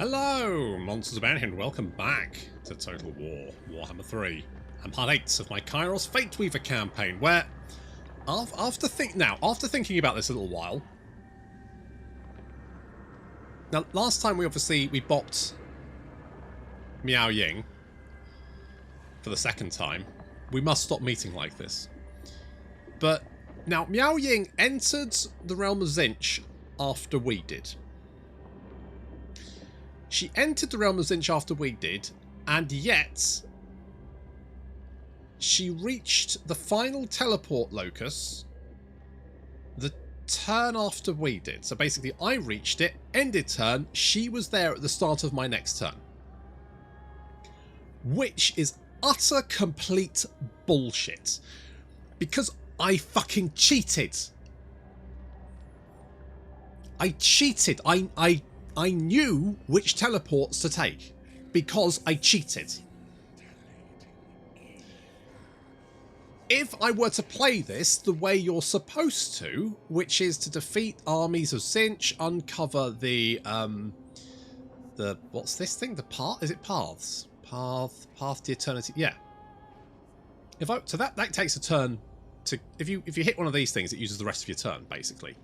Hello, Monsters of Bounty, and welcome back to Total War, Warhammer 3, and part 8 of my Kairos Fateweaver Campaign, where, after thinking about this a little while... Now, last time we bopped Miao Ying for the second time. We must stop meeting like this. But, now, Miao Ying entered the realm of Tzeentch after we did. She entered the realm of Tzeentch after we did, and yet she reached the final teleport locus the turn after we did. So basically I reached it, ended turn, she was there at the start of my next turn. Which is utter complete bullshit. Because I fucking cheated. I cheated. I knew which teleports to take because I cheated. If I were to play this the way you're supposed to, which is to defeat armies of Tzeentch, uncover the what's this thing? The path? Is it paths? Path to eternity. Yeah. So that takes a turn to if you hit one of these things, it uses the rest of your turn basically.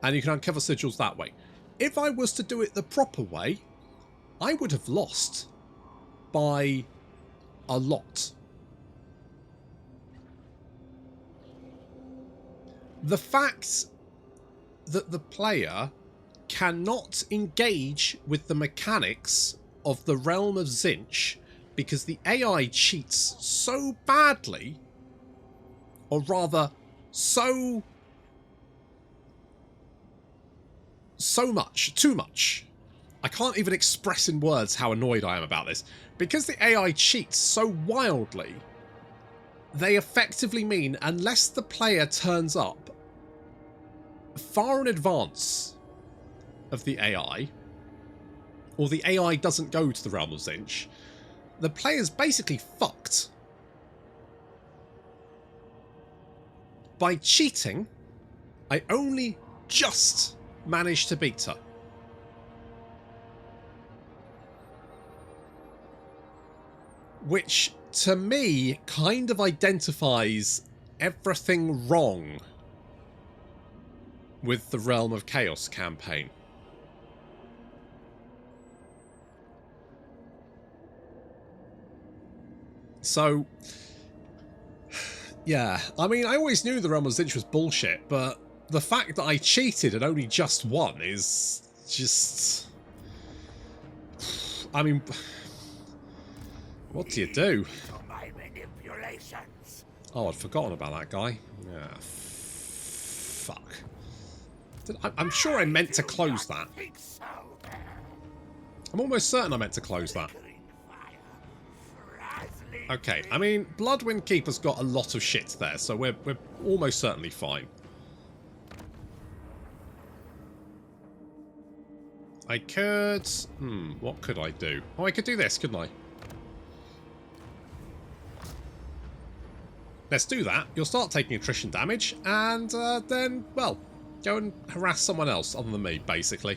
And you can uncover sigils that way. If I was to do it the proper way, I would have lost by a lot. The fact that the player cannot engage with the mechanics of the realm of Tzeentch because the AI cheats so badly, or rather too much. I can't even express in words how annoyed I am about this. Because the AI cheats so wildly, they effectively mean unless the player turns up far in advance of the AI, or the AI doesn't go to the realm of Tzeentch, the player's basically fucked. By cheating, I only just managed to beat her. Which, to me, kind of identifies everything wrong with the Realm of Chaos campaign. So, yeah, I mean, I always knew the Realm of Tzeentch was bullshit, but the fact that I cheated and only just won is just... I mean, what do you do? Oh, I'd forgotten about that guy. Yeah, fuck. I'm sure I meant to close that. I'm almost certain I meant to close that. Okay, I mean, Bloodwind Keeper's got a lot of shit there, so we're almost certainly fine. I could... what could I do? Oh, I could do this, couldn't I? Let's do that. You'll start taking attrition damage, and then, well, go and harass someone else other than me, basically.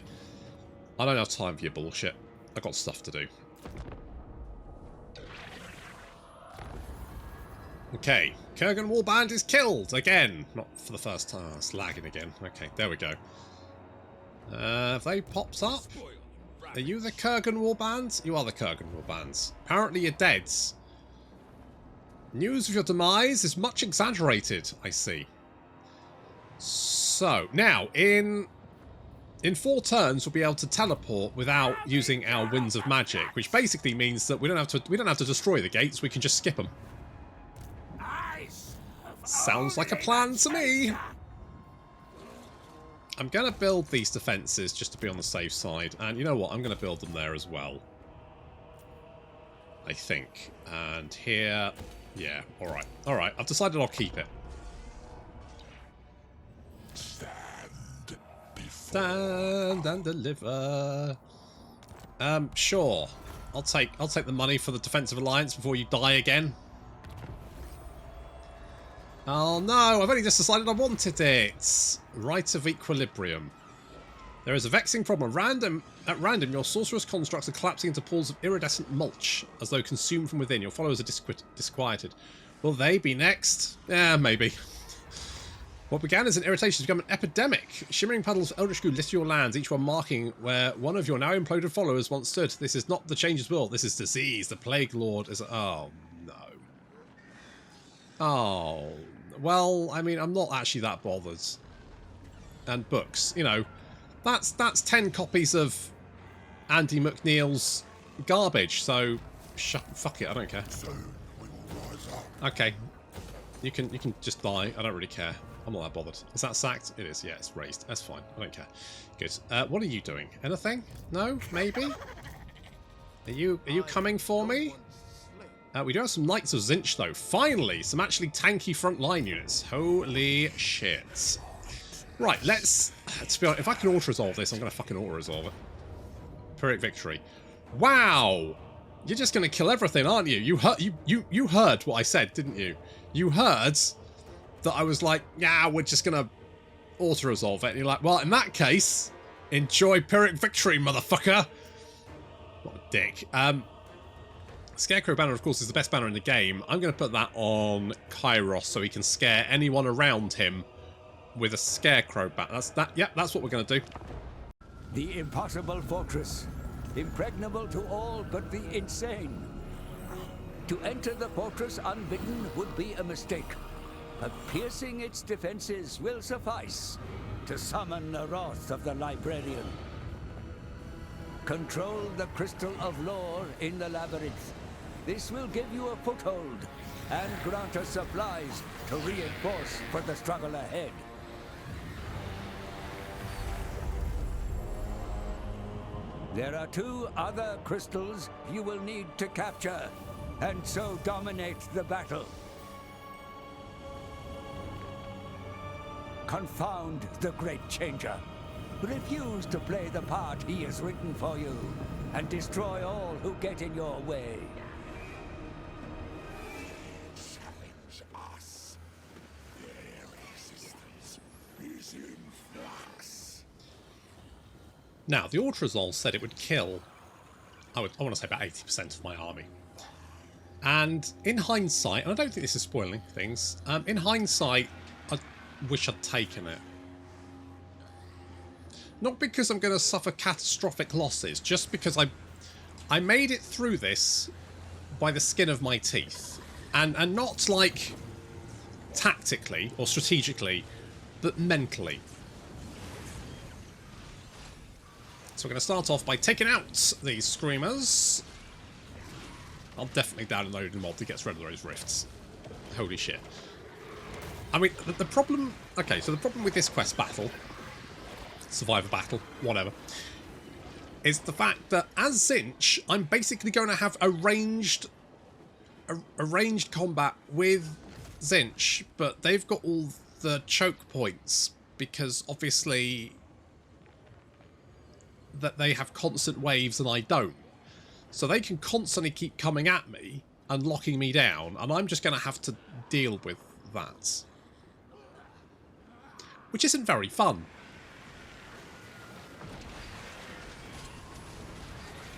I don't have time for your bullshit. I've got stuff to do. Okay, Kurgan Warband is killed again. Not for the first time. It's lagging again. Okay, there we go. Have they popped up? Are you the Kurgan Warbands? You are the Kurgan Warbands. Apparently you're dead. News of your demise is much exaggerated, I see. So, now, in 4 turns we'll be able to teleport without using our Winds of Magic, which basically means that we don't have to destroy the gates, we can just skip them. Sounds like a plan to me. I'm going to build these defences just to be on the safe side. And you know what? I'm going to build them there as well. I think. And here... Yeah, alright. Alright, I've decided I'll keep it. Stand and deliver. Sure. I'll take the money for the Defensive Alliance before you die again. Oh no, I've only just decided I wanted it. Right of Equilibrium. There is a vexing problem. At random, your sorcerer's constructs are collapsing into pools of iridescent mulch, as though consumed from within. Your followers are disquieted. Will they be next? Yeah, maybe. What began as an irritation has become an epidemic. Shimmering puddles of eldritch goo litter your lands, each one marking where one of your now imploded followers once stood. This is not the change's will. This is disease. The plague lord is... Oh, no. Oh. Well, I mean, I'm not actually that bothered. And books, you know. That's 10 copies of Andy McNeil's garbage, so... Fuck it, I don't care. Okay. You can just die. I don't really care. I'm not that bothered. Is that sacked? It is. Yeah, it's raised. That's fine. I don't care. Good. What are you doing? Anything? No? Maybe? Are you coming for me? We do have some Knights of Tzeentch, though. Finally! Some actually tanky frontline units. Holy shit. Right, let's... To be honest, if I can auto-resolve this, I'm going to fucking auto-resolve it. Pyrrhic victory. Wow! You're just going to kill everything, aren't you? You heard what I said, didn't you? You heard... that I was like, yeah, we're just going to auto-resolve it. And you're like, well, in that case, enjoy Pyrrhic victory, motherfucker. What a dick. Scarecrow banner, of course, is the best banner in the game. I'm going to put that on Kairos so he can scare anyone around him with a Scarecrow banner. That's what we're going to do. The impossible fortress, impregnable to all but the insane. To enter the fortress unbidden would be a mistake. But piercing its defenses will suffice to summon the wrath of the librarian. Control the crystal of lore in the labyrinth. This will give you a foothold and grant us supplies to reinforce for the struggle ahead. There are 2 other crystals you will need to capture, and so dominate the battle. Confound the Great Changer. Refuse to play the part he has written for you, and destroy all who get in your way. Challenge us. Their resistance is in flux. Now, the auto-resolve said it would kill, I want to say about 80% of my army. And in hindsight, and I don't think this is spoiling things, in hindsight, I wish I'd taken it. Not because I'm going to suffer catastrophic losses, just because I made it through this by the skin of my teeth. And not like tactically or strategically, but mentally. So we're going to start off by taking out these screamers. I'll definitely download a mod that gets rid of those rifts. Holy shit. I mean, the problem... Okay, so the problem with this quest battle, survivor battle, whatever, is the fact that as Tzeentch, I'm basically going to have a ranged combat with Tzeentch, but they've got all the choke points because obviously that they have constant waves and I don't. So they can constantly keep coming at me and locking me down, and I'm just going to have to deal with that. Which isn't very fun.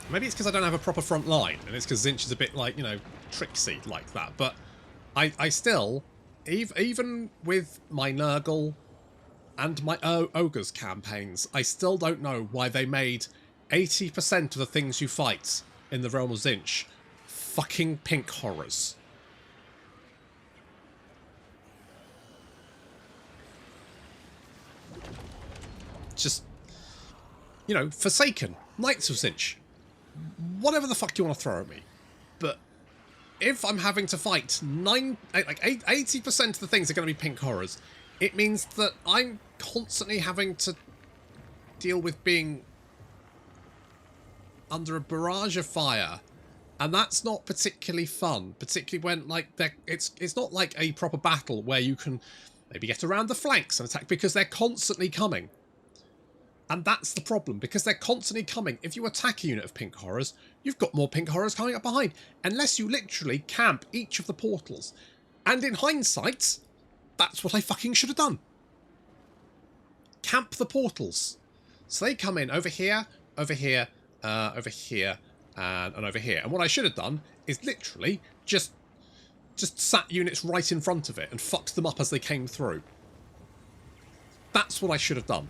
Maybe it's because I don't have a proper front line, and it's because Tzeentch is a bit like, you know, tricksy like that. But I still, even with my Nurgle and my Ogres campaigns, I still don't know why they made 80% of the things you fight in the realm of Tzeentch fucking pink horrors. Just, you know, Forsaken, Knights of Tzeentch, whatever the fuck you want to throw at me. But if I'm having to fight 80% of the things are going to be pink horrors, it means that I'm constantly having to deal with being under a barrage of fire, and that's not particularly fun, particularly when like it's not like a proper battle where you can maybe get around the flanks and attack, because they're constantly coming. And that's the problem, because they're constantly coming. If you attack a unit of pink horrors, you've got more pink horrors coming up behind, unless you literally camp each of the portals. And in hindsight, that's what I fucking should have done. Camp the portals. So they come in over here, over here, over here, and over here. And what I should have done is literally just sat units right in front of it and fucked them up as they came through. That's what I should have done.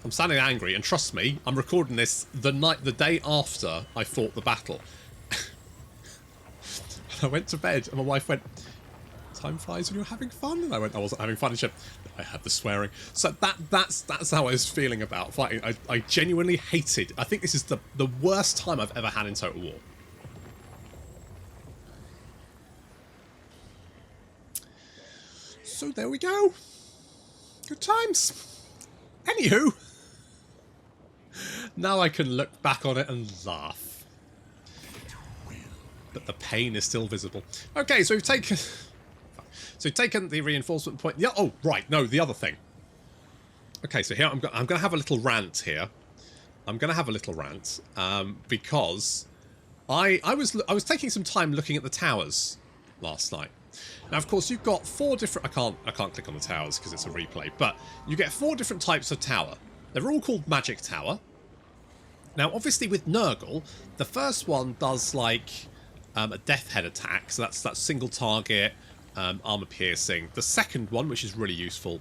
I'm sounding angry, and trust me, I'm recording this the day after I fought the battle. And I went to bed, and my wife went, "Time flies when you're having fun." And I went, "I wasn't having fun." And she went, "I had the swearing." So that's how I was feeling about fighting. I genuinely hated. I think this is the worst time I've ever had in Total War. So there we go. Good times. Anywho, now I can look back on it and laugh. But the pain is still visible. Okay, so we've taken... So we've taken the reinforcement point... Yeah, oh, right, no, the other thing. Okay, so here I'm going to have a little rant here. I'm going to have a little rant, because I was taking some time looking at the towers last night. Now, of course, you've got 4 different... I can't click on the towers because it's a replay, but you get 4 different types of tower. They're all called Magic Tower. Now, obviously, with Nurgle, the first one does, like, a Death Head attack, so that's single target, armor piercing. The second one, which is really useful,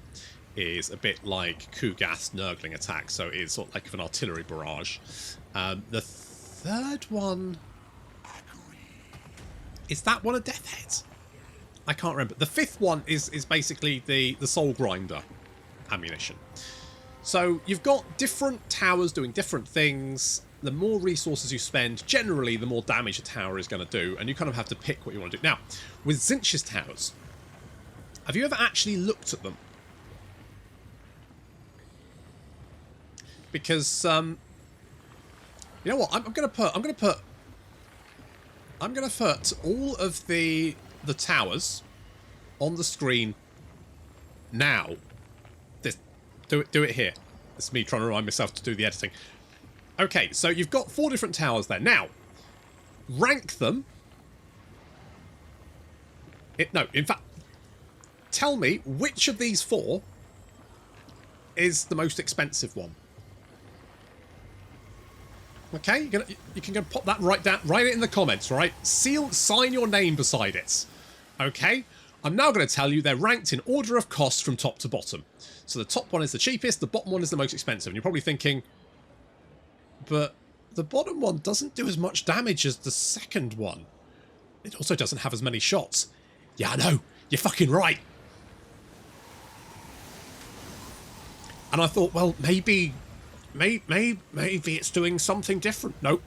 is a bit like Kugas Nurgling attack, so it's sort of like an artillery barrage. The third one... Is that one a Death Head? I can't remember. The 5th one is basically the Soul Grinder ammunition. So you've got different towers doing different things. The more resources you spend, generally the more damage a tower is going to do, and you kind of have to pick what you want to do. Now, with Tzeentch's towers, have you ever actually looked at them? Because you know what? I'm going to put all of the towers on the screen now. Do it here. It's me trying to remind myself to do the editing. Okay, so you've got 4 different towers there. Now, rank them. No, in fact, tell me which of these 4 is the most expensive one. Okay, you can go pop that right down, write it in the comments, right? Sign your name beside it. Okay, I'm now going to tell you they're ranked in order of cost from top to bottom. So the top one is the cheapest, the bottom one is the most expensive. And you're probably thinking, but the bottom one doesn't do as much damage as the second one. It also doesn't have as many shots. Yeah, I know, you're fucking right. And I thought, well, maybe it's doing something different. No.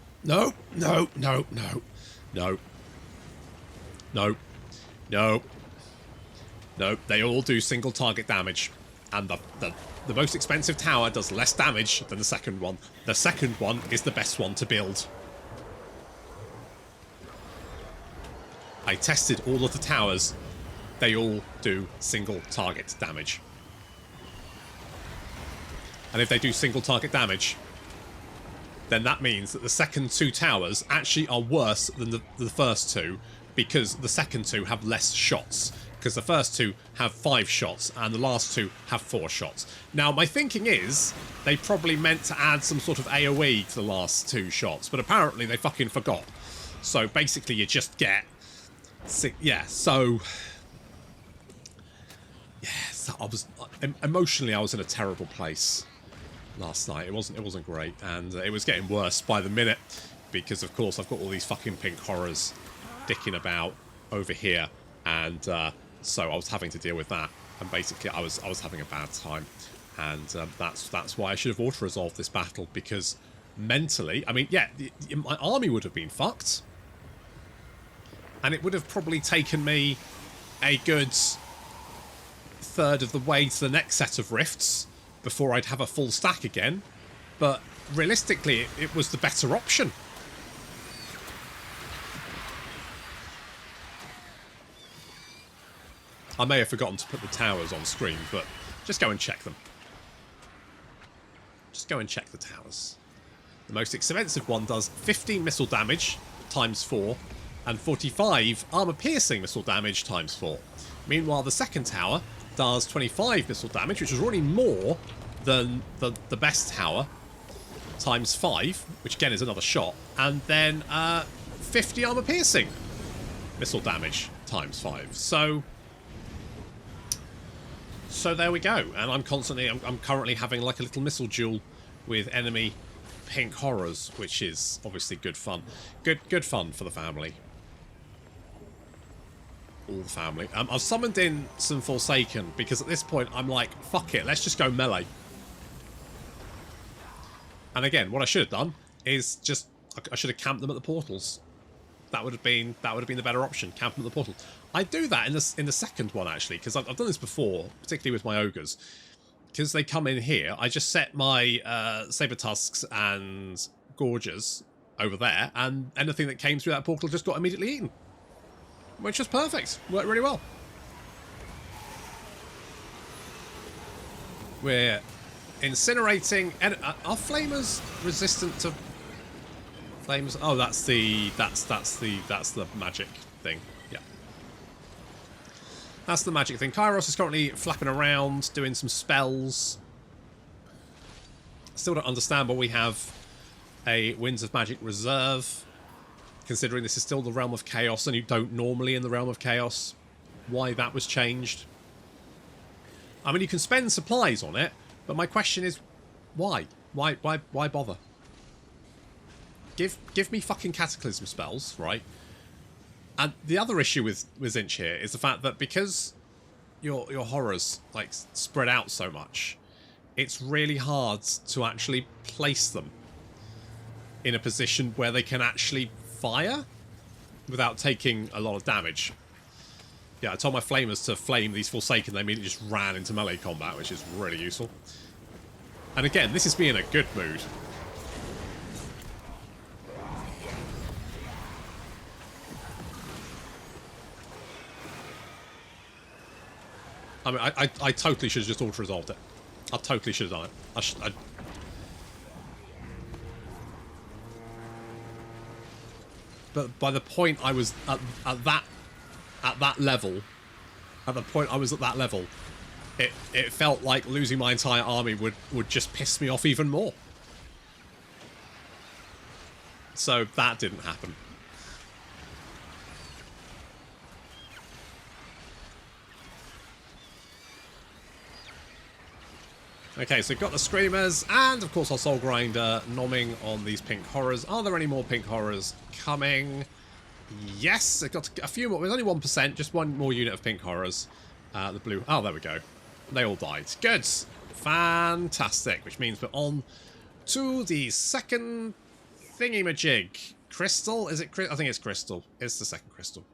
They all do single target damage. And the most expensive tower does less damage than the second one. The second one is the best one to build. I tested all of the towers. They all do single target damage. And if they do single target damage, then that means that the second 2 towers actually are worse than the first 2, because the second 2 have less shots. Because the first 2 have 5 shots and the last 2 have 4 shots. Now, my thinking is they probably meant to add some sort of AoE to the last 2 shots, but apparently they fucking forgot. So basically you just get... Yeah, so I was... Emotionally, I was in a terrible place last night. It wasn't great, and it was getting worse by the minute, because of course I've got all these fucking pink horrors dicking about over here, and so I was having to deal with that, and basically I was having a bad time, and that's why I should have auto-resolved this battle, because mentally, I mean, yeah, my army would have been fucked, and it would have probably taken me a good third of the way to the next set of rifts before I'd have a full stack again, but realistically it was the better option. I may have forgotten to put the towers on screen, but just go and check them. Just go and check the towers. The most expensive one does 15 missile damage times 4 and 45 armor piercing missile damage times 4. Meanwhile, the second tower does 25 missile damage, which is already more than the best tower, times 5, which again is another shot, and then 50 armor piercing missile damage times 5. So there we go. And I'm currently having like a little missile duel with enemy pink horrors, which is obviously good fun. Good fun for the family. All the family. I've summoned in some Forsaken because at this point I'm like, fuck it, let's just go melee. And again, what I should have done is just I should have camped them at the portals. That would have been the better option. Camp them at the portal. I do that in the second one actually, because I've done this before, particularly with my ogres. Because they come in here, I just set my saber tusks and gorges over there, and anything that came through that portal just got immediately eaten, which was perfect. Worked really well. We're incinerating. Are flamers resistant to flames? Oh, that's the magic thing. Yeah, that's the magic thing. Kairos is currently flapping around doing some spells. Still don't understand why we have a Winds of Magic reserve, considering this is still the Realm of Chaos and you don't normally in the Realm of Chaos. Why that was changed? I mean, you can spend supplies on it, but my question is, why? Why bother? Give me fucking Cataclysm spells, right? And the other issue with Tzeentch here is the fact that because your horrors like spread out so much, it's really hard to actually place them in a position where they can actually fire without taking a lot of damage. Yeah, I told my flamers to flame these Forsaken, they immediately just ran into melee combat, which is really useful. And again, this is me in a good mood. I mean, I totally should have just auto-resolved it. I totally should have done it. But by the point I was at that level, it felt like losing my entire army would just piss me off even more. So that didn't happen. Okay, so we've got the Screamers, and of course our Soul Grinder nomming on these pink horrors. Are there any more pink horrors coming? Yes, I've got a few more. There's only 1%, just one more unit of pink horrors. The blue. Oh, there we go. They all died. Good. Fantastic. Which means we're on to the second thingy-majig. Crystal? Is it? I think it's Crystal. It's the second Crystal.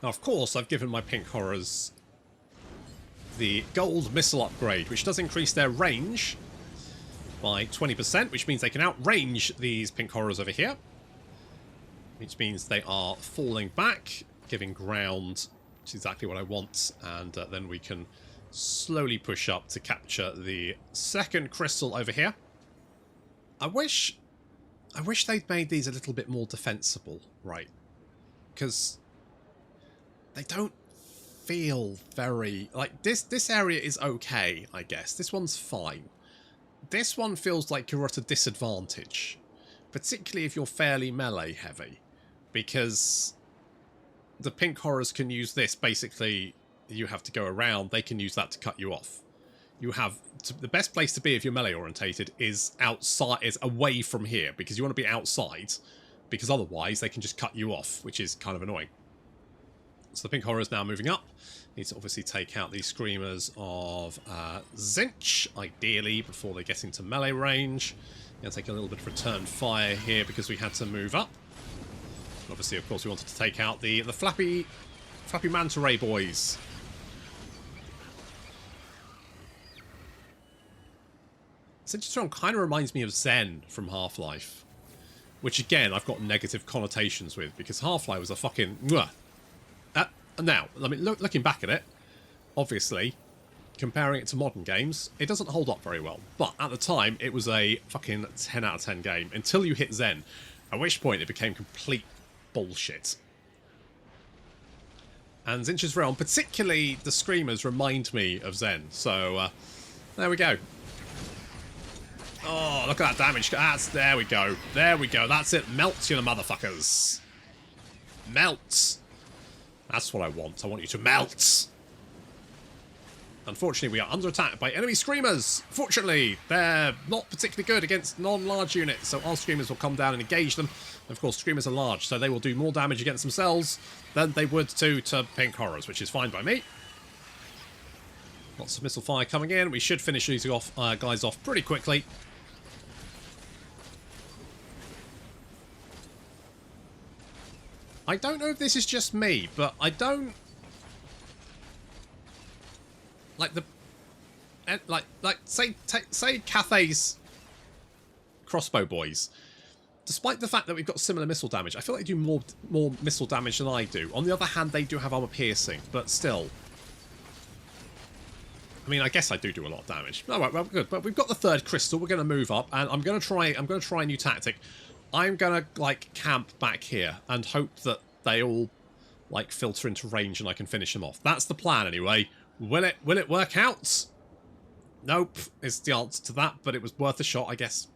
Now, of course, I've given my pink horrors the gold missile upgrade, which does increase their range by 20%, which means they can outrange these pink horrors over here, which means they are falling back, giving ground, which is exactly what I want, and then we can slowly push up to capture the second crystal over here. I wish they'd made these a little bit more defensible, right? Because they don't feel very like this area is okay, I guess. This one's fine. This one feels like you're at a disadvantage, particularly if you're fairly melee heavy, because the pink horrors can use this. Basically, you have to go around. They can use that to cut you off. You have the best place to be if you're melee orientated is outside, is away from here, because you want to be outside, because otherwise they can just cut you off, which is kind of annoying. So the pink horror is now moving up. Need to obviously take out these Screamers of Tzeentch, ideally, before they get into melee range. Going to take a little bit of return fire here because we had to move up. And obviously, of course, we wanted to take out the flappy manta ray boys. Tzeentch kind of reminds me of Zen from Half-Life, which again I've got negative connotations with because Half-Life was a fucking now, I mean, looking back at it, obviously, comparing it to modern games, it doesn't hold up very well. But at the time, it was a fucking 10 out of 10 game until you hit Zen, at which point it became complete bullshit. And Tzeentch's realm, particularly the Screamers, remind me of Zen. So, there we go. Oh, look at that damage. There we go. There we go. That's it. Melt, you motherfuckers. Melt. That's what I want. I want you to melt. Unfortunately, we are under attack by enemy Screamers. Fortunately, they're not particularly good against non-large units, so our Screamers will come down and engage them. Of course, Screamers are large, so they will do more damage against themselves than they would to Pink Horrors, which is fine by me. Lots of missile fire coming in. We should finish these guys off pretty quickly. I don't know if this is just me, but I don't... say Cathay's crossbow boys. Despite the fact that we've got similar missile damage, I feel like they do more missile damage than I do. On the other hand, they do have armor piercing, but still. I mean, I guess I do a lot of damage. All right, well, good. But we've got the third crystal. We're going to move up, and I'm going to try a new tactic. I'm going to like camp back here and hope that they all like filter into range and I can finish them off. That's the plan anyway. Will it work out? Nope, is the answer to that, but it was worth a shot, I guess.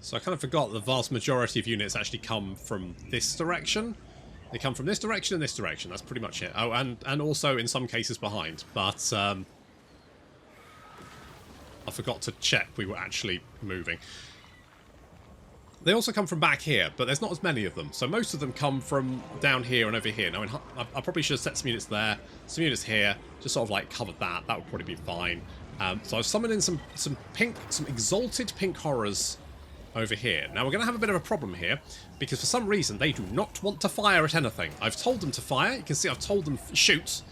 So I kind of forgot the vast majority of units actually come from this direction. They come from this direction and this direction. That's pretty much it. Oh, and also in some cases behind. But I forgot to check we were actually moving. They also come from back here, but there's not as many of them. So most of them come from down here and over here. Now, I probably should have set some units there, some units here, just sort of like covered that. That would probably be fine. So I've summoned in some exalted pink horrors over here. Now we're going to have a bit of a problem here because for some reason they do not want to fire at anything. I've told them to fire. You can see I've told them shoot.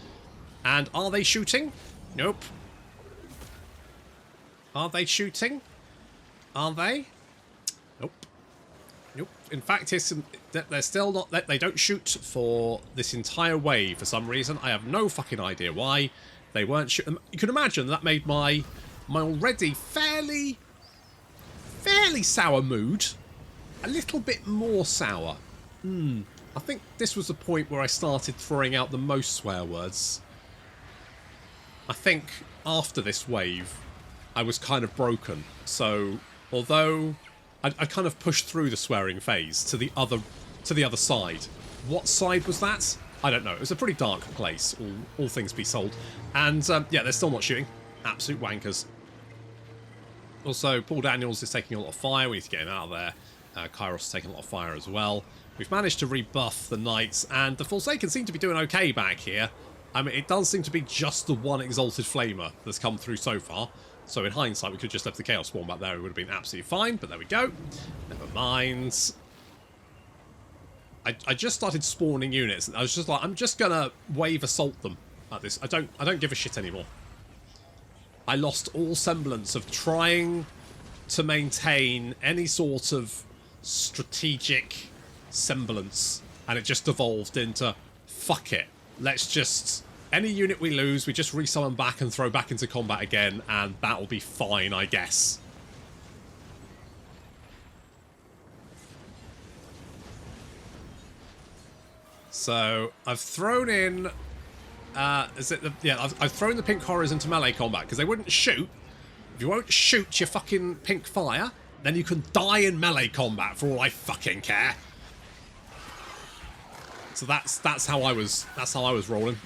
And are they shooting? Nope. Are they shooting? Are they? Nope. Nope. In fact, they're still not. They don't shoot for this entire wave for some reason. I have no fucking idea why they weren't shooting. You can imagine that made my already fairly sour mood a little bit more sour. I think this was the point where I started throwing out the most swear words. I think after this wave I was kind of broken, so although I kind of pushed through the swearing phase to the other side. What side was that? I don't know. It was a pretty dark place, all things be told. And yeah, they're still not shooting. Absolute wankers. Also, Paul Daniels is taking a lot of fire. We need to get him out of there. Kairos is taking a lot of fire as well. We've managed to rebuff the Knights, and the Forsaken seem to be doing okay back here. I mean, it does seem to be just the one Exalted Flamer that's come through so far. So in hindsight, we could have just left the Chaos Spawn back there. It would have been absolutely fine, but there we go. Never mind. I just started spawning units. I was just like, I'm just going to wave assault them at this. I don't give a shit anymore. I lost all semblance of trying to maintain any sort of strategic semblance, and it just evolved into, fuck it. Let's just... Any unit we lose, we just resummon back and throw back into combat again, and that'll be fine, I guess. So, I've thrown in... I've thrown the pink horrors into melee combat, because they wouldn't shoot. If you won't shoot your fucking pink fire, then you can die in melee combat, for all I fucking care. So that's how I was rolling.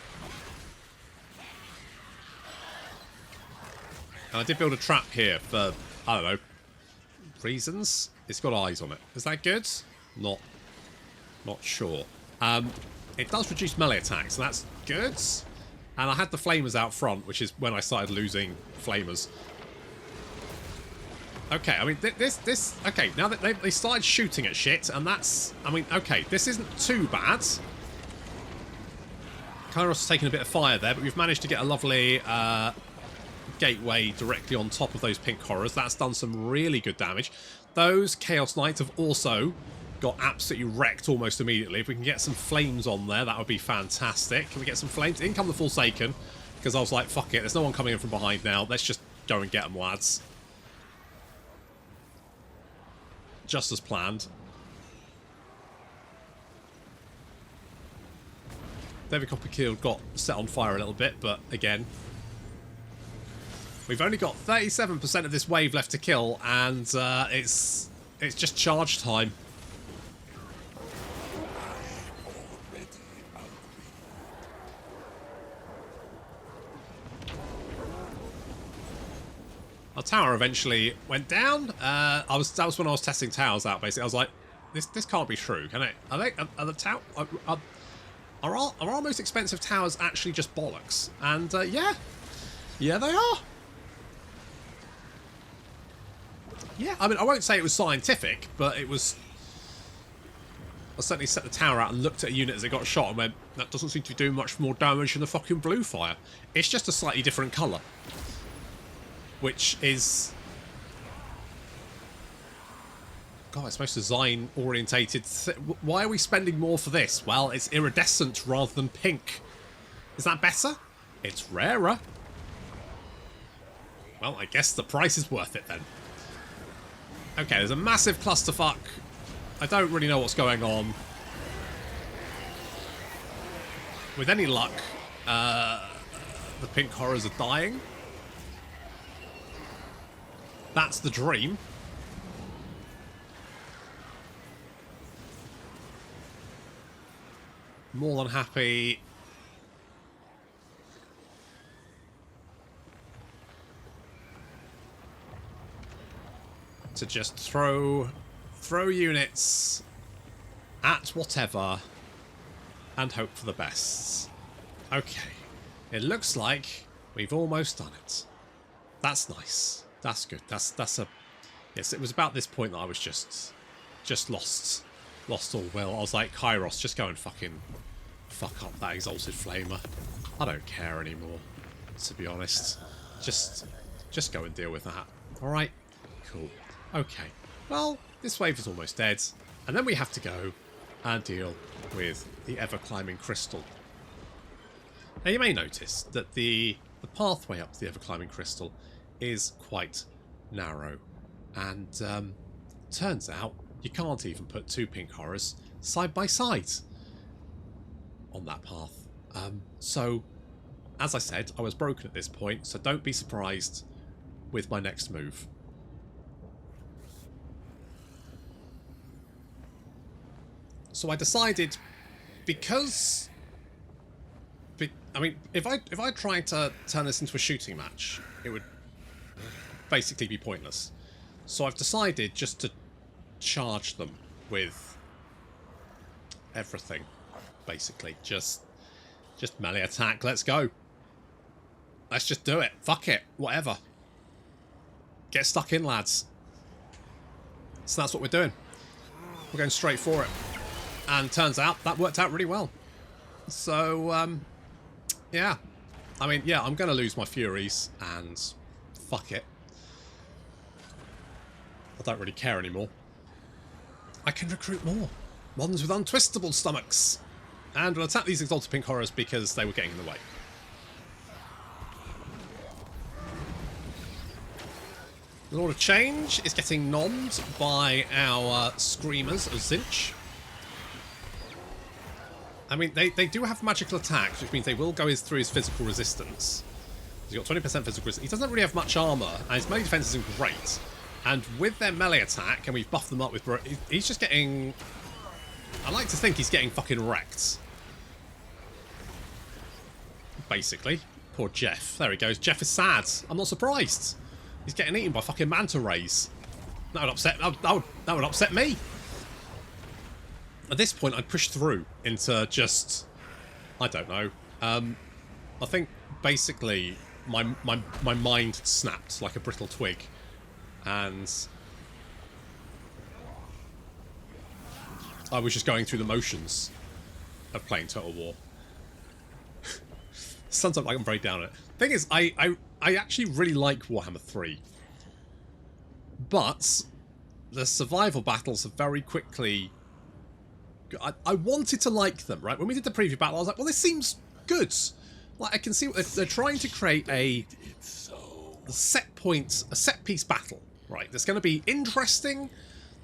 And I did build a trap here for, I don't know, reasons. It's got eyes on it. Is that good? Not sure. It does reduce melee attacks, so that's good. And I had the flamers out front, which is when I started losing flamers. Okay, I mean, okay, now that they started shooting at shit, and that's, I mean, okay, this isn't too bad. Kairos has taken a bit of fire there, but we've managed to get a lovely gateway directly on top of those pink horrors. That's done some really good damage. Those Chaos Knights have also got absolutely wrecked almost immediately. If we can get some flames on there, that would be fantastic. Can we get some flames? In come the Forsaken, because I was like, fuck it, there's no one coming in from behind now. Let's just go and get them, lads. just as planned. David Copperfield got set on fire a little bit, but again, we've only got 37% of this wave left to kill, and it's just charge time. Our tower eventually went down. That was when I was testing towers out. Basically, I was like, "This can't be true, can it? Are the tower? Are our most expensive towers actually just bollocks?" And yeah, they are. Yeah, I mean, I won't say it was scientific, but it was. I certainly set the tower out and looked at a unit as it got shot and went, "That doesn't seem to be doing much more damage than the fucking blue fire. It's just a slightly different colour." Which is... God, it's most design-orientated. Why are we spending more for this? Well, it's iridescent rather than pink. Is that better? It's rarer. Well, I guess the price is worth it then. Okay, there's a massive clusterfuck. I don't really know what's going on. With any luck, the pink horrors are dying. That's the dream. More than happy to just throw units at whatever and hope for the best. Okay. It looks like we've almost done it. That's nice. That's good. That's a... Yes, it was about this point that I was just lost all will. I was like, Kairos, just go and fucking fuck up that exalted flamer. I don't care anymore, to be honest. Just go and deal with that. Alright? Cool. Okay. Well, this wave is almost dead. And then we have to go and deal with the ever-climbing crystal. Now, you may notice that the pathway up to the ever-climbing crystal is quite narrow, and turns out you can't even put two pink horrors side by side on that path. So, as I said, I was broken at this point, so don't be surprised with my next move. So I decided, because... I mean, if I tried to turn this into a shooting match, it would basically be pointless. So I've decided just to charge them with everything, basically. Just melee attack. Let's go. Let's just do it. Fuck it. Whatever. Get stuck in, lads. So that's what we're doing. We're going straight for it. And turns out that worked out really well. So, yeah. I mean, yeah, I'm going to lose my Furies, and fuck it. I don't really care anymore. I can recruit more. Ones with untwistable stomachs. And we'll attack these exalted pink horrors because they were getting in the way. The Lord of Change is getting nommed by our Screamers of Tzeentch. I mean, they do have magical attacks, which means they will go through his physical resistance. He's got 20% physical resistance. He doesn't really have much armor, and his melee defense isn't great. And with their melee attack, and we've buffed them up with... He's just getting... I like to think he's getting fucking wrecked. Basically. Poor Jeff. There he goes. Jeff is sad. I'm not surprised. He's getting eaten by fucking manta rays. That would upset... That would upset me. At this point, I'd push through into just... I don't know. I think, basically, my mind snapped like a brittle twig. And I was just going through the motions of playing Total War. Sounds like I'm very down on it. Thing is, I actually really like Warhammer 3. But the survival battles have very quickly... I wanted to like them, right? When we did the preview battle, I was like, well, this seems good. Like, I can see what they're trying to create a set piece battle, right? That's going to be interesting.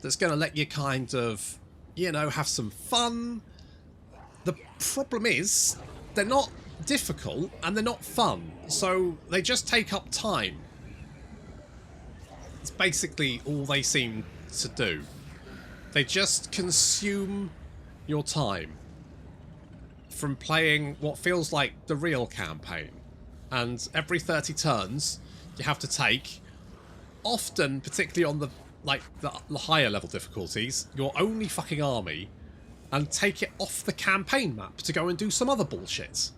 that's going to let you kind of, you know, have some fun. The problem is, they're not difficult and they're not fun, so they just take up time. It's basically all they seem to do. They just consume your time from playing what feels like the real campaign. And every 30 turns, you have to take, often, particularly on the higher level difficulties, your only fucking army, and take it off the campaign map to go and do some other bullshit.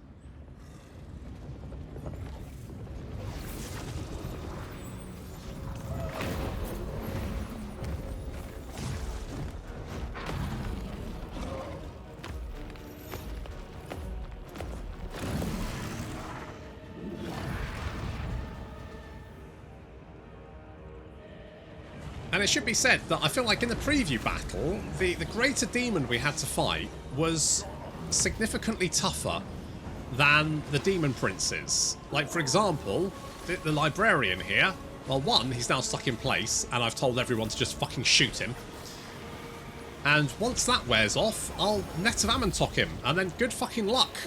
And it should be said that I feel like in the preview battle, the greater demon we had to fight was significantly tougher than the demon princes. Like, for example, the librarian here, well, one, he's now stuck in place, and I've told everyone to just fucking shoot him. And once that wears off, I'll Net of Amontok him, and then good fucking luck.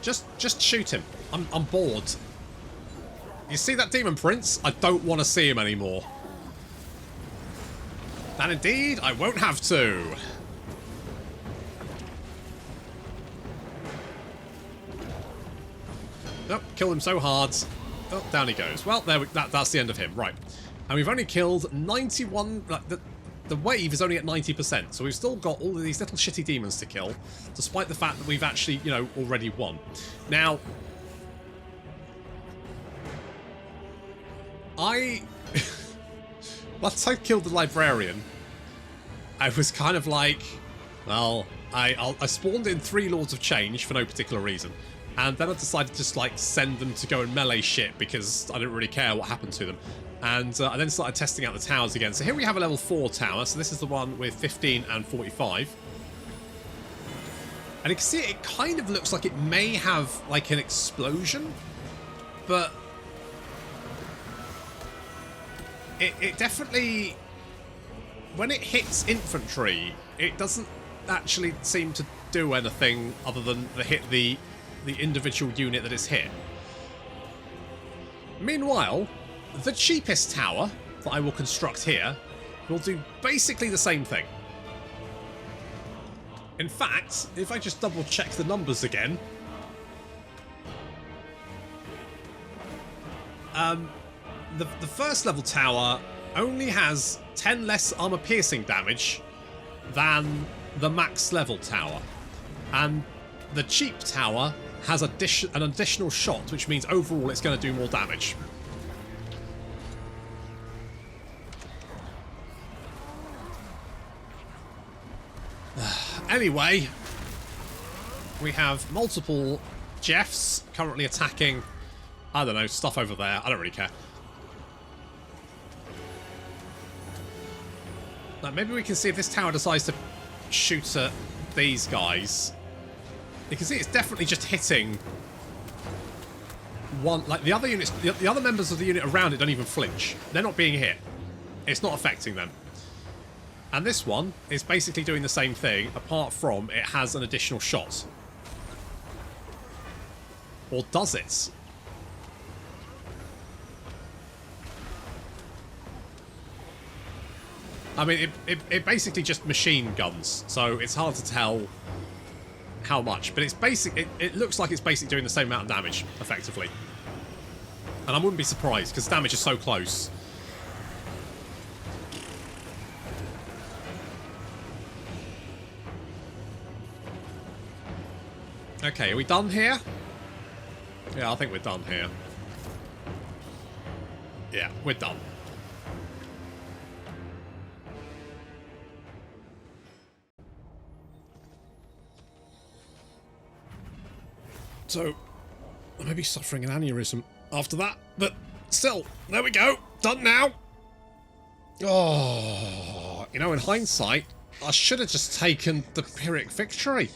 Just shoot him. I'm bored. You see that demon prince? I don't want to see him anymore. And indeed, I won't have to. Nope, killed him so hard. Oh, down he goes. Well, that's the end of him. Right. And we've only killed 91... The wave is only at 90%, so we've still got all of these little shitty demons to kill, despite the fact that we've actually, you know, already won. Now... Once I killed the librarian, I was kind of like, well, I spawned in 3 Lords of Change for no particular reason, and then I decided to just like send them to go and melee shit because I didn't really care what happened to them. And I then started testing out the towers again. So here we have a level 4 tower, so this is the one with 15 and 45. And you can see it kind of looks like it may have like an explosion, but it definitely, when it hits infantry, it doesn't actually seem to do anything other than hit the individual unit that is hit. Meanwhile, the cheapest tower that I will construct here will do basically the same thing. In fact, if I just double check the numbers again, the first level tower only has 10 less armor piercing damage than the max level tower, and the cheap tower has an additional shot, which means overall it's going to do more damage. Anyway, we have multiple Jeffs currently attacking, I don't know, stuff over there. I don't really care. Now, maybe we can see if this tower decides to shoot at these guys. You can see it's definitely just hitting one. Like the other units, the other members of the unit around it don't even flinch. They're not being hit. It's not affecting them. And this one is basically doing the same thing, apart from it has an additional shot. Or does it? I mean, it basically just machine guns, so it's hard to tell how much. But it's it looks like it's basically doing the same amount of damage, effectively. And I wouldn't be surprised, because damage is so close. Okay, are we done here? Yeah, I think we're done here. Yeah, we're done. So, I may be suffering an aneurysm after that, but still, there we go. Done now. Oh, you know, in hindsight, I should have just taken the Pyrrhic victory.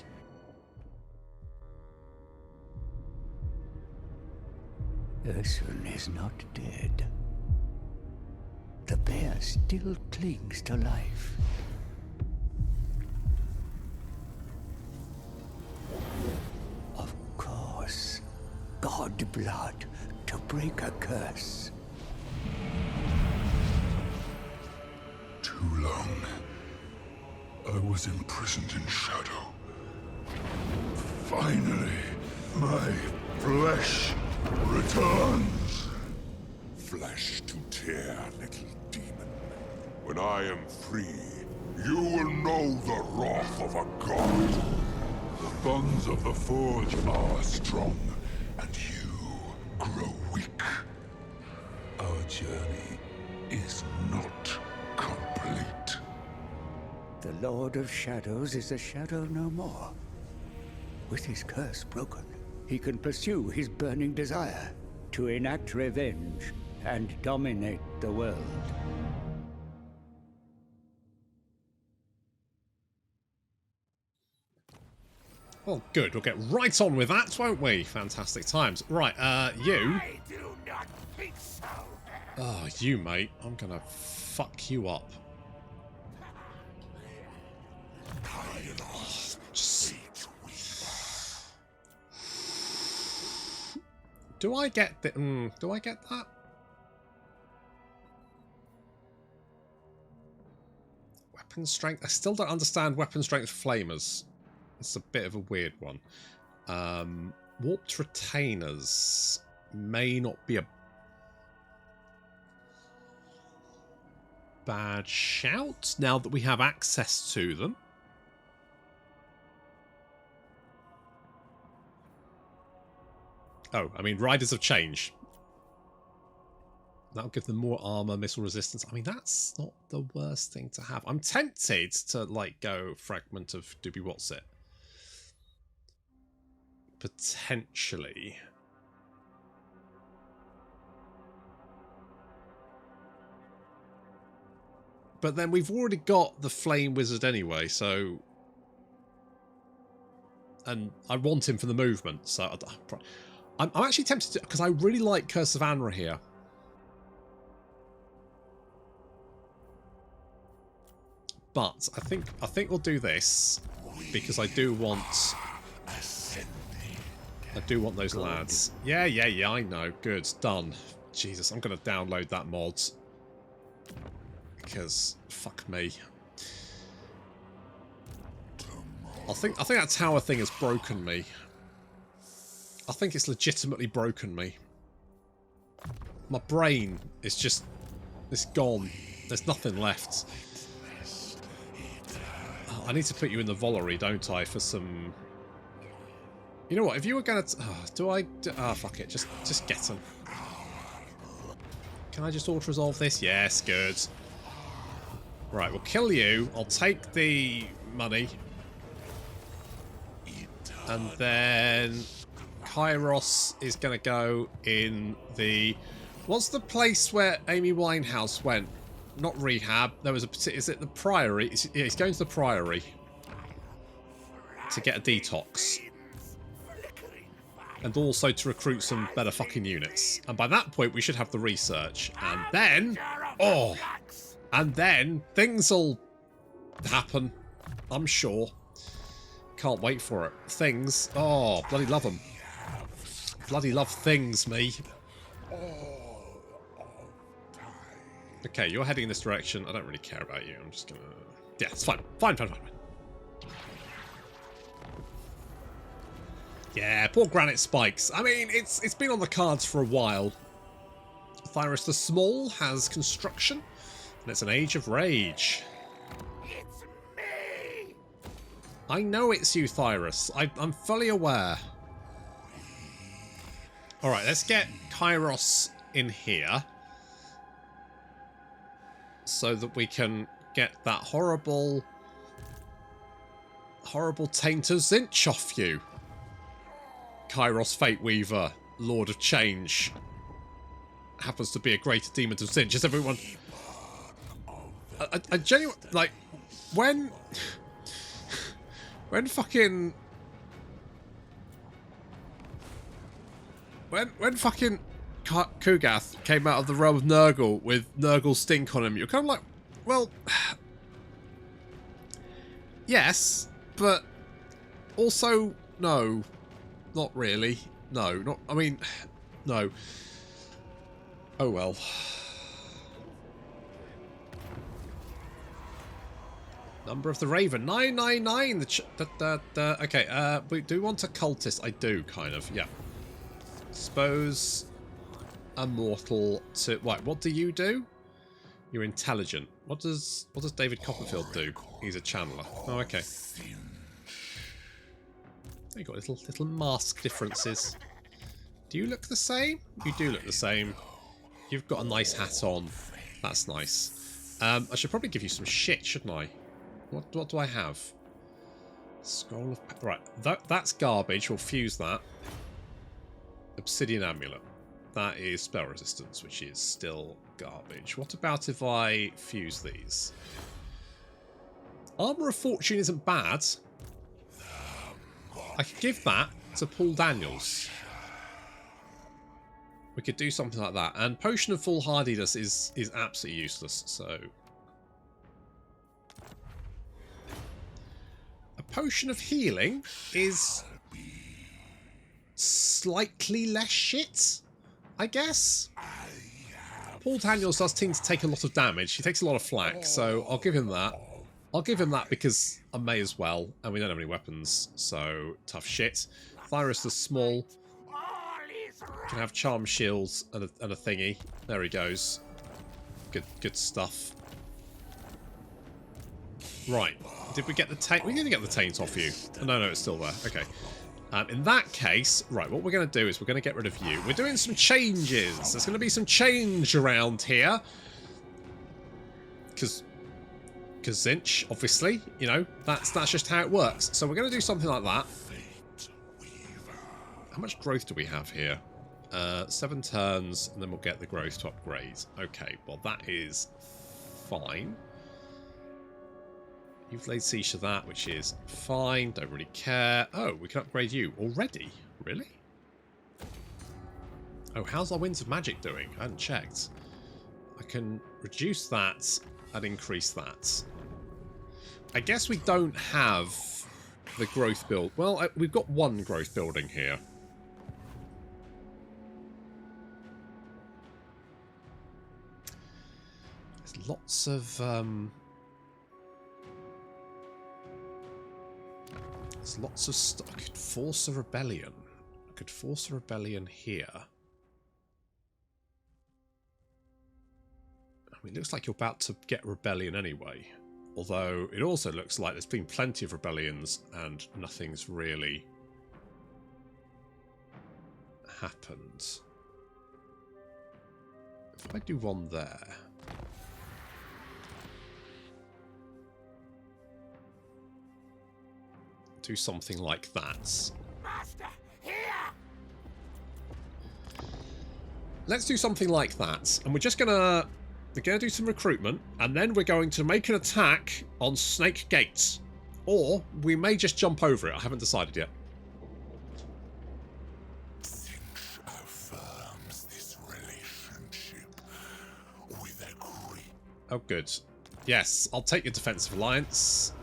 Ursun is not dead. the bear still clings to life. Of course, god blood to break a curse. Too long. I was imprisoned in shadow. Finally, my flesh returns. Flesh to tear, little demon. When I am free, you will know the wrath of a god. The bonds of the Forge are strong, and you grow weak. Our journey is not complete. The Lord of Shadows is a shadow no more. With his curse broken, he can pursue his burning desire to enact revenge and dominate the world. Well, good. We'll get right on with that, won't we? Fantastic times. Right, you. I do not think so. Oh, you, mate. I'm gonna fuck you up. Kairos Fateweaver. Do I get the... do I get that? Weapon strength? I still don't understand weapon strength flamers. It's a bit of a weird one. Warped retainers may not be a bad shout now that we have access to them. Oh, I mean, Riders of Change. That'll give them more armor, missile resistance. I mean, that's not the worst thing to have. I'm tempted to, like, go Fragment of Doobie What's It. Potentially. But then we've already got the Flame Wizard anyway, so... And I want him for the movement, so... I'm actually tempted to... Because I really like Curse of Anra here. But I think we'll do this, because I do want those lads. Yeah, I know. Good, done. Jesus, I'm going to download that mod. Because, fuck me. I think that tower thing has broken me. I think it's legitimately broken me. My brain is just... It's gone. There's nothing left. Oh, I need to put you in the Vollery, don't I, for some... You know what, if you were going to... Oh, do I... Ah, oh, fuck it. Just get them. Can I just auto-resolve this? Yes, good. Right, we'll kill you. I'll take the money. And then... Kairos is going to go in the... What's the place where Amy Winehouse went? Not rehab. There was a particular... Is it the Priory? Yeah, he's going to the Priory. To get a detox. And also to recruit some better fucking units. And by that point, we should have the research. And then... Oh! And then things will happen. I'm sure. Can't wait for it. Things. Oh, bloody love them. Bloody love things, me. Okay, you're heading in this direction. I don't really care about you. I'm just gonna... Yeah, it's fine. Fine. Yeah, poor Granite Spikes. I mean, it's been on the cards for a while. Thyros the Small has construction, and it's an Age of Rage. It's me. I know it's you, Thyros. I'm fully aware. Alright, let's get Kairos in here. So that we can get that horrible taint of Tzeentch off you. Kairos Fateweaver, Lord of Change. Happens to be a greater demon of Tzeentch. Is everyone... I genuinely... Like, when fucking... When fucking Kugath came out of the realm of Nurgle with Nurgle's stink on him, you're kind of like, well, yes, but also no, not really. No, not. I mean, no. Oh well. Number of the Raven 999. Okay. Do we want a cultist? I do, kind of. Yeah. Suppose a mortal to. Right. What do you do? You're intelligent. What does David Copperfield do? He's a channeler. Oh, okay. You got little mask differences. Do you look the same? You do look the same. You've got a nice hat on. That's nice. I should probably give you some shit, shouldn't I? What do I have? Scroll of... Right, that's garbage. We'll fuse that. Obsidian Amulet. That is spell resistance, which is still garbage. What about if I fuse these? Armour of Fortune isn't bad. I could give that to Paul Daniels. We could do something like that. And Potion of Full Hardiness is absolutely useless, so... A Potion of Healing is slightly less shit, I guess. Paul Daniels does tend to take a lot of damage. He takes a lot of flak, so I'll give him that. I'll give him that because I may as well, and we don't have any weapons, so tough shit. Thyros the Small can have charm shields and a thingy. There he goes. Good stuff. Right, did we get the taint? We didn't get the taint off you. Oh, no, it's still there. Okay. In that case, right, what we're going to do is we're going to get rid of you. We're doing some changes. There's going to be some change around here. Because Tzeentch, obviously, you know, that's just how it works. So we're going to do something like that. How much growth do we have here? 7 turns, and then we'll get the growth to upgrade. Okay, well that is fine. You've laid siege to that, which is fine. Don't really care. Oh, we can upgrade you already? Really? Oh, how's our Winds of Magic doing? I hadn't checked. I can reduce that and increase that. I guess we don't have the growth build. Well, we've got one growth building here. There's lots of... There's lots of stuff. I could force a rebellion. I could force a rebellion here. I mean, it looks like you're about to get rebellion anyway. Although, it also looks like there's been plenty of rebellions and nothing's really happened. If I do one there... do something like that. Master, here! Let's do something like that. And we're going to do some recruitment, and then we're going to make an attack on Snake Gates. Or we may just jump over it. I haven't decided yet. Tzeentch affirms this relationship with a creep. Oh, good. Yes, I'll take your defensive alliance.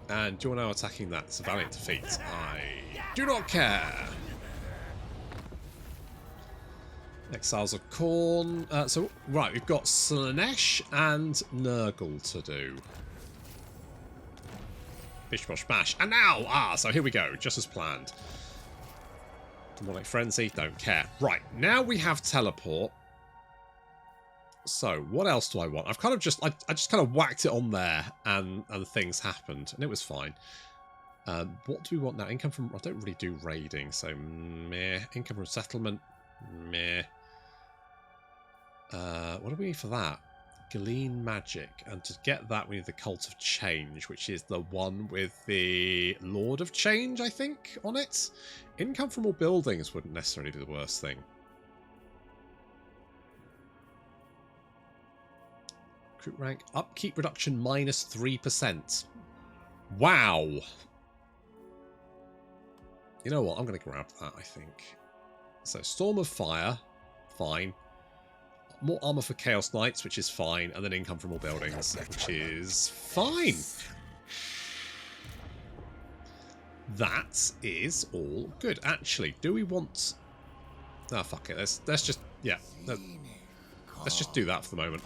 And you're now attacking that. It's a valiant defeat. I do not care. Exiles of Khorne. So, right, we've got Slaanesh and Nurgle to do. Bish, bosh, bash. And now! So here we go. Just as planned. Demonic Frenzy. Don't care. Right, now we have Teleport. So, what else do I want? I've kind of just... I just kind of whacked it on there and things happened. And it was fine. What do we want now? Income from... I don't really do raiding, so meh. Income from settlement. Meh. What do we need for that? Glean Magic. And to get that, we need the Cult of Change, which is the one with the Lord of Change, I think, on it. Income from all buildings wouldn't necessarily be the worst thing. Recruit rank. Upkeep reduction minus 3%. Wow. You know what? I'm going to grab that, I think. So, Storm of Fire. fine. More armor for Chaos Knights, which is fine. And then income from all buildings, which is fine. That is all good. Actually, do we want... Ah, fuck it. Let's just... Yeah. Let's just do that for the moment.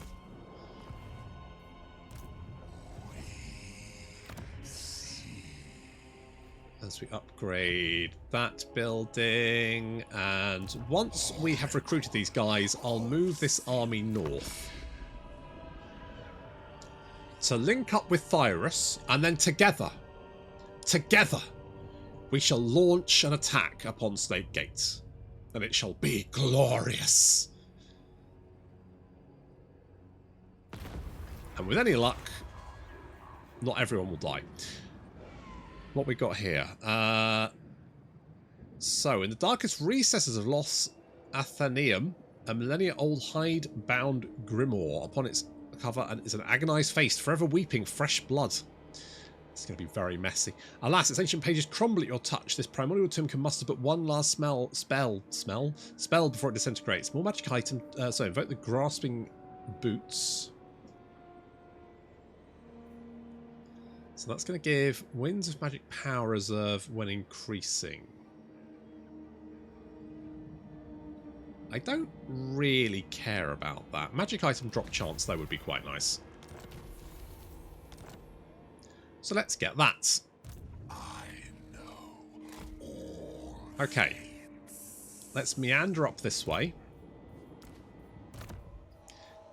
As we upgrade that building, and once we have recruited these guys, I'll move this army north to link up with Kairos, and then together, we shall launch an attack upon Snake Gate, and it shall be glorious. And with any luck, not everyone will die. What we got here? So, in the darkest recesses of Los Athenaeum, a millennia-old hide-bound grimoire. Upon its cover is an agonized face, forever weeping fresh blood. It's going to be very messy. Alas, its ancient pages crumble at your touch. This primordial tomb can muster but one last spell before it disintegrates. More magic item. So, invoke the grasping boots. So that's going to give Winds of Magic Power Reserve when increasing. I don't really care about that. Magic item drop chance, though, would be quite nice. So let's get that. Okay. Let's meander up this way.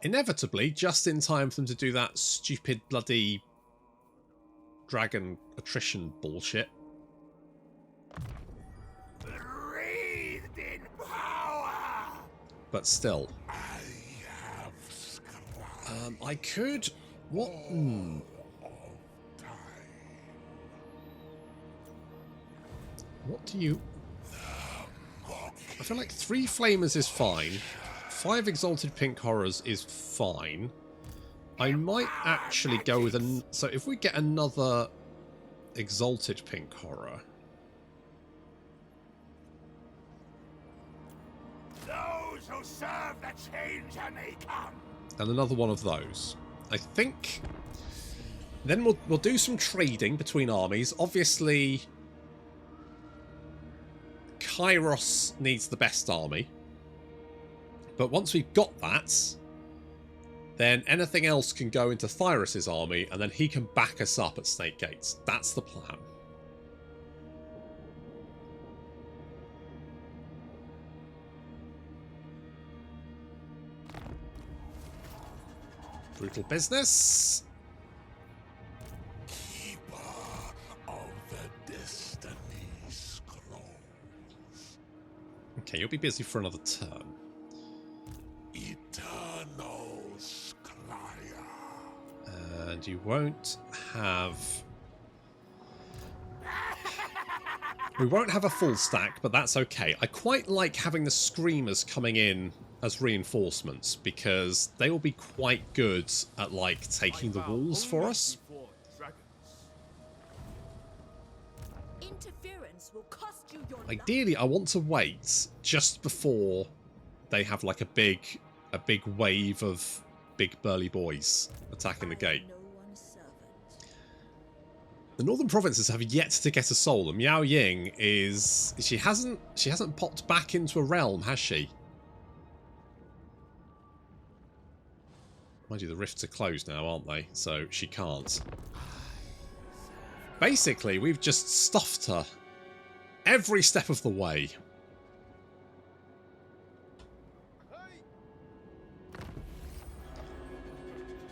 Inevitably, just in time for them to do that stupid bloody... dragon attrition bullshit. Breathed in power. But still. I could... What? What do you... I feel like 3 Flamers is fine. 5 Exalted Pink Horrors is fine. I might actually go with an... So if we get another Exalted Pink Horror... Those who serve the Changer may come. And another one of those. I think... Then we'll do some trading between armies. Obviously... Kairos needs the best army. But once we've got that... then anything else can go into Kairos' army, and then he can back us up at Snake Gates. That's the plan. Brutal business. Keeper of the Destiny Scrolls. Okay, you'll be busy for another turn. Eternal Sclyer. And you won't have... We won't have a full stack, but that's okay. I quite like having the Screamers coming in as reinforcements, because they will be quite good at, like, taking the walls for us. Interference will cost you your Ideally, I want to wait just before they have, like, a big wave of big burly boys attacking the gate. The northern provinces have yet to get a soul, and Miao Ying is... She hasn't popped back into a realm, has she? Mind you, the rifts are closed now, aren't they? So she can't. Basically, we've just stuffed her every step of the way.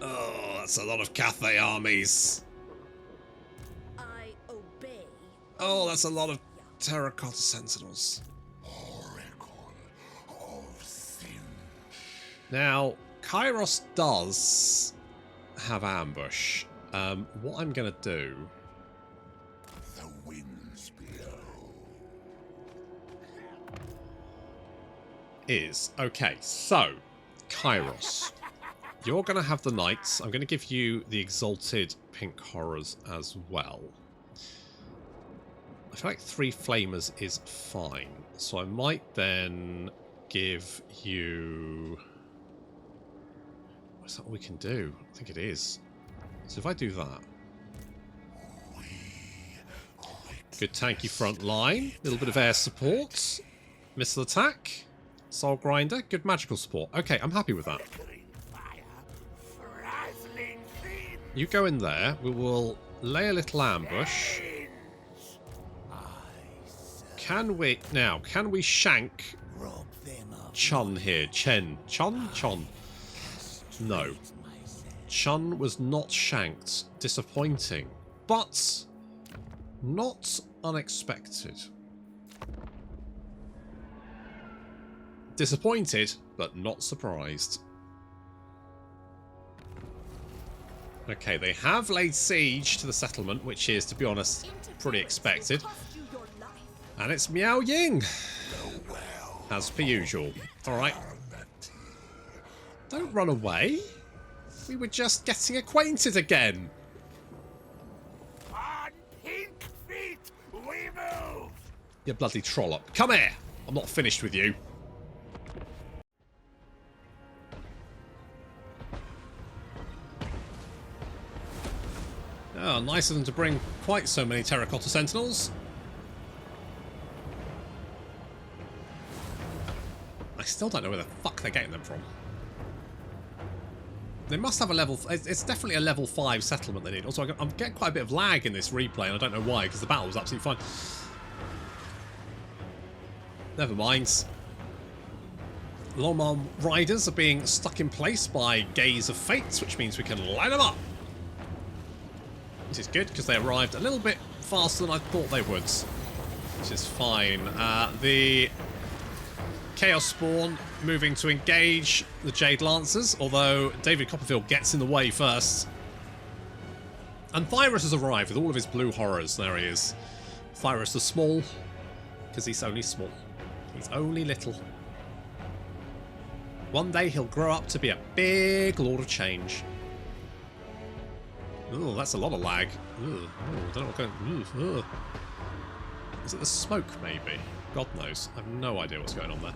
Oh, that's a lot of Cathay armies. I obey. Oh, that's a lot of terracotta sentinels. Oracle of Tzeentch. Now, Kairos does have ambush. What I'm going to do... The winds blow. is... Okay, so, Kairos. You're going to have the knights. I'm going to give you the exalted pink horrors as well. I feel like 3 flamers is fine. So I might then give you... Is that all we can do? I think it is. So if I do that... Good tanky front line. A little bit of air support. Missile attack. Soul grinder. Good magical support. Okay, I'm happy with that. You go in there. We will lay a little ambush. Can we... Now, can we shank Chun here? Chun? Chun? No. Chun was not shanked. Disappointing. But not unexpected. Disappointed, but not surprised. Okay, they have laid siege to the settlement, which is, to be honest, pretty expected. And it's Miao Ying, as per usual. Alright. Don't run away. We were just getting acquainted again. On pink feet, we move! You bloody trollop. Come here. I'm not finished with you. Oh, nice of them to bring quite so many terracotta sentinels. I still don't know where the fuck they're getting them from. They must have a level... It's definitely a level 5 settlement they need. Also, I'm getting quite a bit of lag in this replay, and I don't know why, because the battle was absolutely fine. Never mind. Longmarm riders are being stuck in place by Gaze of Fate, which means we can line them up. Which is good, because they arrived a little bit faster than I thought they would. Which is fine. The Chaos Spawn moving to engage the Jade Lancers, although David Copperfield gets in the way first. And Thyrus has arrived with all of his blue horrors. There he is. Thyrus the Small, because he's only small. He's only little. One day he'll grow up to be a big Lord of Change. Oh, that's a lot of lag. Ooh, I don't know what going... Ooh. Is it the smoke, maybe? God knows. I have no idea what's going on there.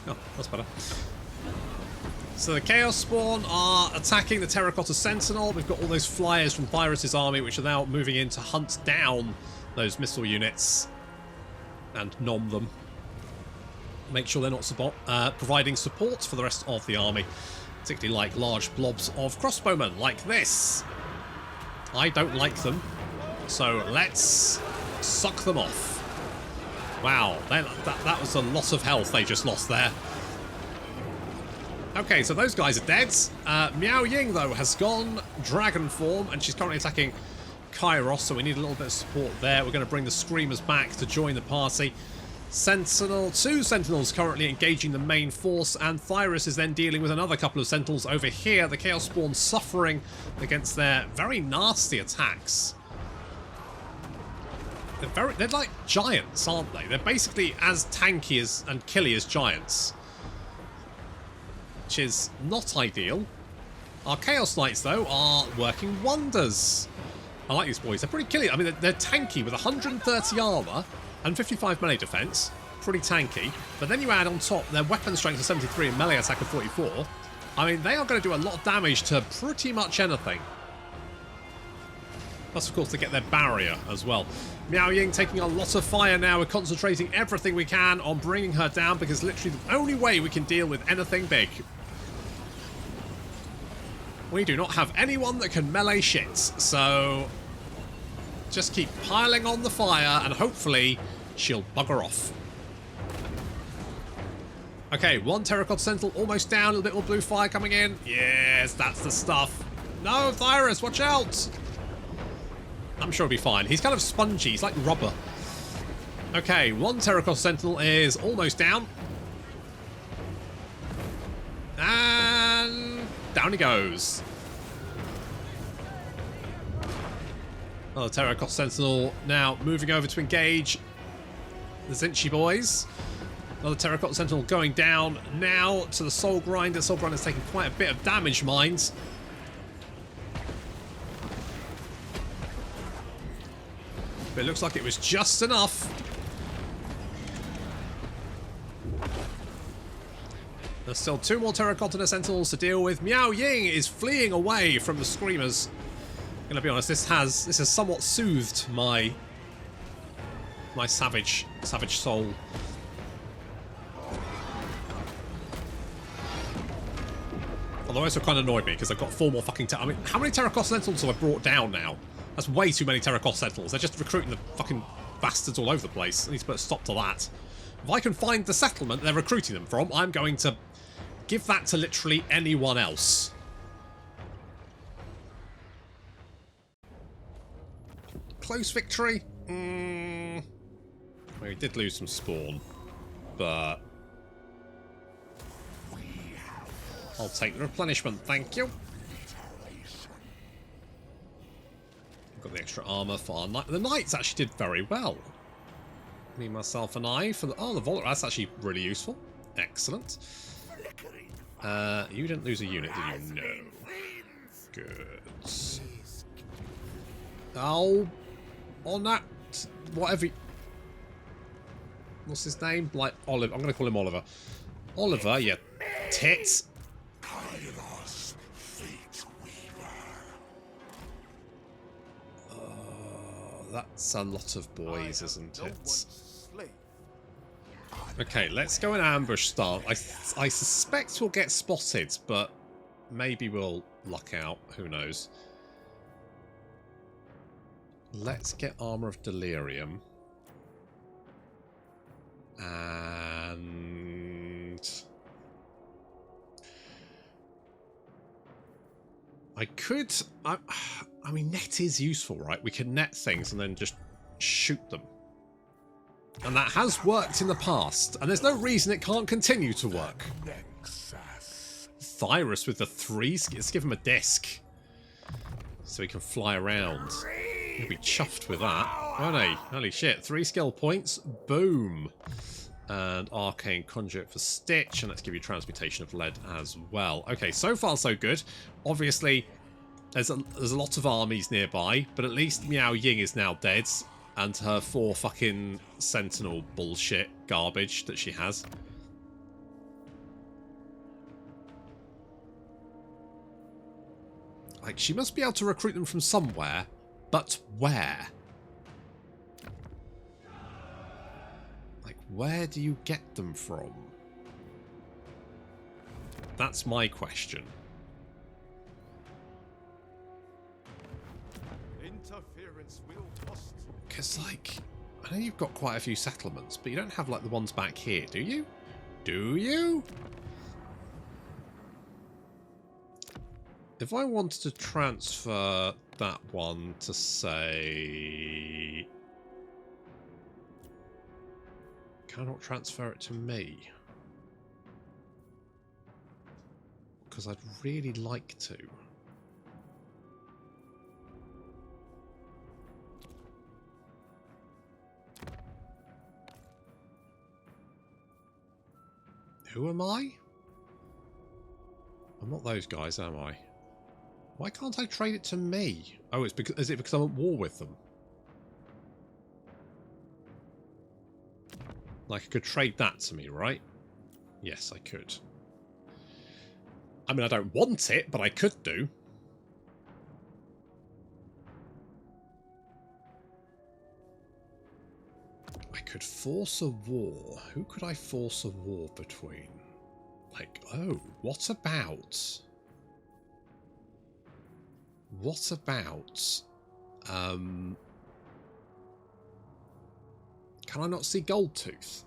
Oh, that's better. So the Chaos Spawn are attacking the Terracotta Sentinel. We've got all those flyers from Thyrus' army, which are now moving in to hunt down those missile units and nom them. Make sure they're not providing support for the rest of the army, particularly like large blobs of crossbowmen like this. I don't like them, so let's suck them off. Wow, that was a lot of health they just lost there. Okay, so those guys are dead. Miao Ying, though, has gone dragon form, and she's currently attacking Kairos, so we need a little bit of support there. We're going to bring the Screamers back to join the party. Two Sentinels currently engaging the main force, and Thyrus is then dealing with another couple of Sentinels over here. The Chaos Spawn suffering against their very nasty attacks. They're like giants, aren't they? They're basically as tanky and killy as giants, which is not ideal. Our Chaos Knights, though, are working wonders. I like these boys. They're pretty killy. I mean, they're tanky with 130 armor and 55 melee defense. Pretty tanky. But then you add on top their weapon strength of 73 and melee attack of 44. I mean, they are going to do a lot of damage to pretty much anything. Plus, of course, they get their barrier as well. Miao Ying taking a lot of fire now. We're concentrating everything we can on bringing her down, because literally the only way we can deal with anything big. We do not have anyone that can melee shit, so just keep piling on the fire and hopefully she'll bugger off. Okay, one Terracotta Sentinel almost down, a little bit more blue fire coming in. Yes, that's the stuff. No, Thyrus, watch out! I'm sure he'll be fine. He's kind of spongy, he's like rubber. Okay, one Terracotta Sentinel is almost down. And down he goes. Another Terracotta Sentinel now moving over to engage the Tzeentch boys. Another Terracotta Sentinel going down now to the Soul Grinder. Soul Grinder's taking quite a bit of damage, mind. But it looks like it was just enough. There's still 2 more Terracotta Sentinels to deal with. Miao Ying is fleeing away from the Screamers. I'm gonna be honest, this has somewhat soothed my savage soul. Although it also kind of annoyed me because I've got 4 more fucking. I mean, how many Terracotta Sentinels have I brought down now? That's way too many Terracotta Sentinels. They're just recruiting the fucking bastards all over the place. I need to put a stop to that. If I can find the settlement they're recruiting them from, I'm going to give that to literally anyone else. Close victory? Well, we did lose some spawn, but I'll take the replenishment, thank you. I've got the extra armour for our knight. The knights actually did very well. Me, myself, and I for the the Volar. That's actually really useful. Excellent. You didn't lose a unit, did you? No. Good. Oh, on that, whatever. What's his name? Like Oliver. I'm going to call him Oliver. Oliver, you tits. Kairos Fateweaver. That's a lot of boys, isn't it? Okay, let's go and ambush start. I suspect we'll get spotted, but maybe we'll luck out. Who knows? Let's get Armour of Delirium. And I could... I mean, net is useful, right? We can net things and then just shoot them. And that has worked in the past, and there's no reason it can't continue to work. Thyros with the 3, let's give him a disc. So he can fly around. He'll be chuffed with that, won't he? Holy shit, 3 skill points, boom. And Arcane Conduit for Stitch, and let's give you Transmutation of Lead as well. Okay, so far so good. Obviously, there's a lot of armies nearby, but at least Miao Ying is now dead. And her 4 fucking Sentinel bullshit garbage that she has. Like, she must be able to recruit them from somewhere, but where? Like, where do you get them from? That's my question. Interference will cost. Because, like, I know you've got quite a few settlements, but you don't have, like, the ones back here, do you? Do you? If I wanted to transfer that one to, say... Can I not transfer it to me? Because I'd really like to. Who am I? I'm not those guys, am I? Why can't I trade it to me? Oh, is it because I'm at war with them? Like, I could trade that to me, right? Yes, I could. I mean, I don't want it, but I could do. I could force a war. Who could I force a war between? Like, oh, what about... What about... Can I not see Goldtooth?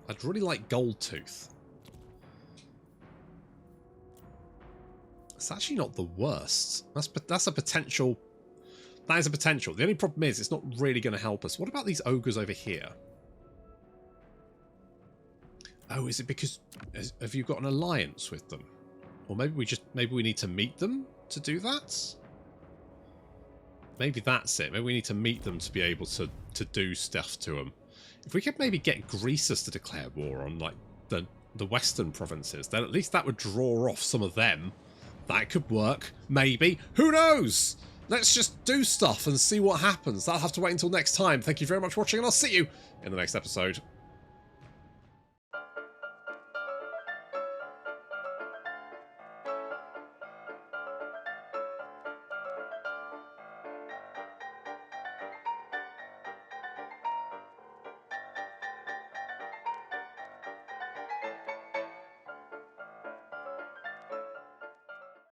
I'd really like Goldtooth. It's actually not the worst. That's a potential... That is a potential. The only problem is it's not really going to help us. What about these ogres over here? Oh, is it because... Have you got an alliance with them? Or maybe we need to meet them to do that? Maybe that's it. Maybe we need to meet them to be able to do stuff to them. If we could maybe get Greasus to declare war on, like, the western provinces, then at least that would draw off some of them. That could work. Maybe. Who knows? Let's just do stuff and see what happens. That'll have to wait until next time. Thank you very much for watching, and I'll see you in the next episode.